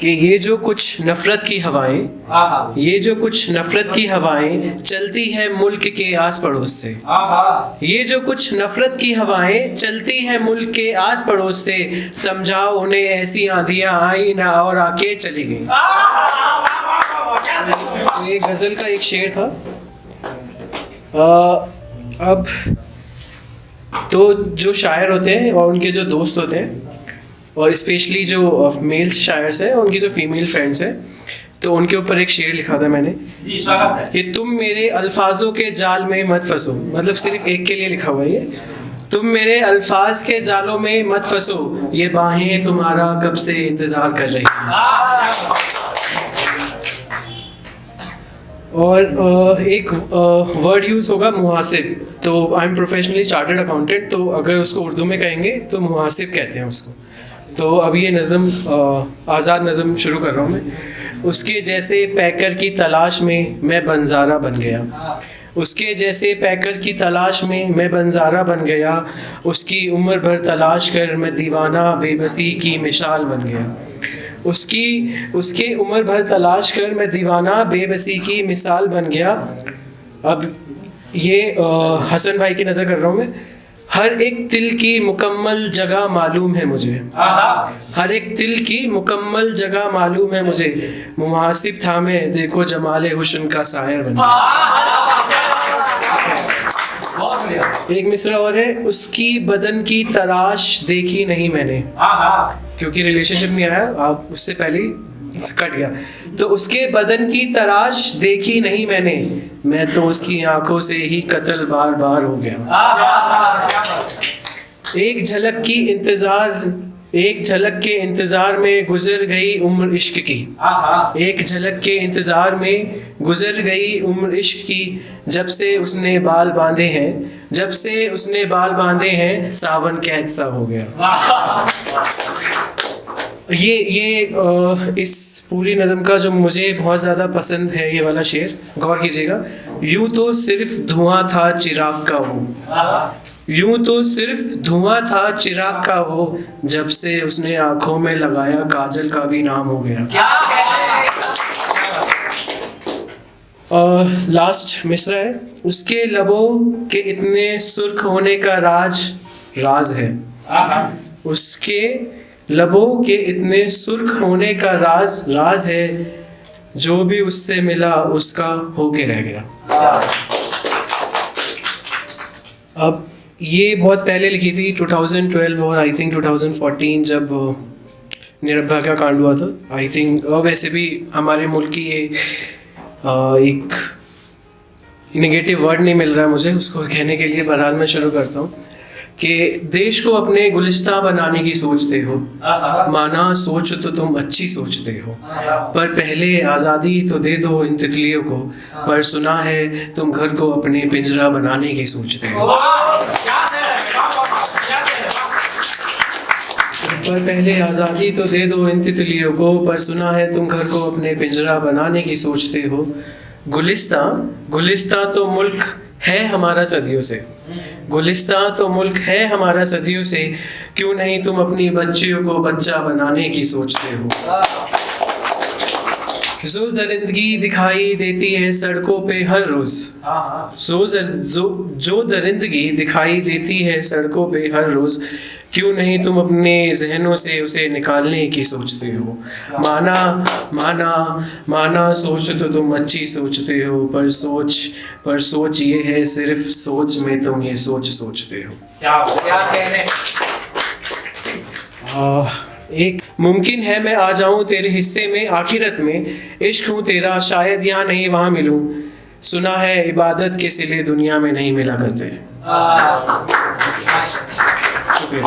कि ये जो कुछ नफरत की हवाएं, ये जो कुछ नफरत की हवाएं चलती है मुल्क के आस पड़ोस से, ये जो कुछ नफरत की हवाएं चलती है मुल्क के आस पड़ोस से, समझाओ उन्हें ऐसी आंधियां आई ना और आके चली गई। तो ये गजल का एक शेर था। अब तो जो शायर होते हैं और उनके जो दोस्त होते हैं, और स्पेशली जो मेल्स शायर्स हैं, उनकी जो फीमेल फ्रेंड्स हैं, तो उनके ऊपर एक शेर लिखा था मैंने जी, स्वागत है। कि तुम मेरे अल्फाजों के जाल में मत फंसो। मतलब सिर्फ एक के लिए लिखा हुआ है ये, तुम मेरे अल्फाज के जालों में मत फंसो, ये बाहें तुम्हारा कब से इंतजार कर रही हैं। और एक वर्ड यूज़ होगा मुहासिब। तो I am professionally chartered accountant, तो अगर उसको उर्दू में कहेंगे तो मुहासिब कहते हैं उसको। तो अब ये नज़म आज़ाद नज़म शुरू कर रहा हूँ मैं। उसके जैसे पैकर की तलाश में मैं बंजारा बन गया, उसके जैसे पैकर की तलाश में मैं बंजारा बन गया, उसकी उम्र भर तलाश कर मैं दीवाना बेबसी की मिसाल बन गया, उसके उम्र भर तलाश कर मैं दीवाना बेबसी की मिसाल बन गया। अब ये हसन भाई की नज़र कर रहा हूँ मैं। हर एक तिल की मुकम्मल जगह मालूम है मुझे, हर एक तिल की मुकम्मल जगह मालूम है मुझे, मुहासिब था मैं देखो जमाले हुस्न का सायर बन गया। एक मिसरा और है, उसकी बदन की तराश देखी नहीं मैंने, क्योंकि रिलेशनशिप में आया आप उससे पहले कट गया। तो उसके बदन की तराश देखी नहीं मैंने, मैं तो उसकी आंखों से ही कत्ल बार बार हो गया। एक झलक के इंतजार में गुजर गई उम्र इश्क की, एक झलक के इंतजार में गुजर गई उम्र इश्क की, जब से उसने बाल बांधे हैं, जब से उसने बाल बांधे हैं सावन कैद सा हो गया। ये इस पूरी नज़म का जो मुझे बहुत ज़्यादा पसंद है ये वाला शेर, गौर कीजिएगा। यूं तो सिर्फ धुआं था चिराग का वो, यूं तो सिर्फ धुआं था चिराग का वो, जब से उसने आंखों में लगाया काजल का भी नाम हो गया। और लास्ट मिसरा है, उसके लबों के इतने सुर्ख होने का राज है, उसके लबों के इतने सुर्ख होने का राज है, जो भी उससे मिला उसका होके रह गया। अब ये बहुत पहले लिखी थी 2012 और आई थिंक 2014 जब निर्भया का कांड हुआ था आई थिंक। वैसे भी हमारे मुल्क की ये एक नेगेटिव वर्ड नहीं मिल रहा है मुझे उसको कहने के लिए। बहरहाल मैं शुरू करता हूँ कि देश को अपने गुलिस्तां बनाने की सोचते हो, माना सोच तो तुम अच्छी सोचते हो, पर पहले आज़ादी तो दे दो इन तितलियों को, पर सुना है तुम घर को अपने पिंजरा बनाने की सोचते हो। पर पहले आज़ादी तो दे दो इन तितलियों को, पर सुना है तुम घर को अपने पिंजरा बनाने की सोचते हो। गुलिस्तां तो मुल्क है हमारा सदियों से, गुलिस्तां तो मुल्क है हमारा सदियों से, क्यों नहीं तुम अपनी बच्चियों को बच्चा बनाने की सोचते हो। जो दरिंदगी दिखाई देती है सड़कों पे हर रोज, जो दरिंदगी दिखाई देती है सड़कों पे हर रोज, क्यों नहीं तुम अपने जहनों से उसे निकालने की सोचते हो। माना सोच तो तुम अच्छी सोचते हो, पर सोच ये है सिर्फ सोच में तुम ये सोचते हो। क्या कहने। एक मुमकिन है मैं आ जाऊं तेरे हिस्से में आखिरत में, इश्क हूँ तेरा शायद यहाँ नहीं वहाँ मिलूं, सुना है इबादत के सिले दुनिया में नहीं मिला करते। शुक्रिया।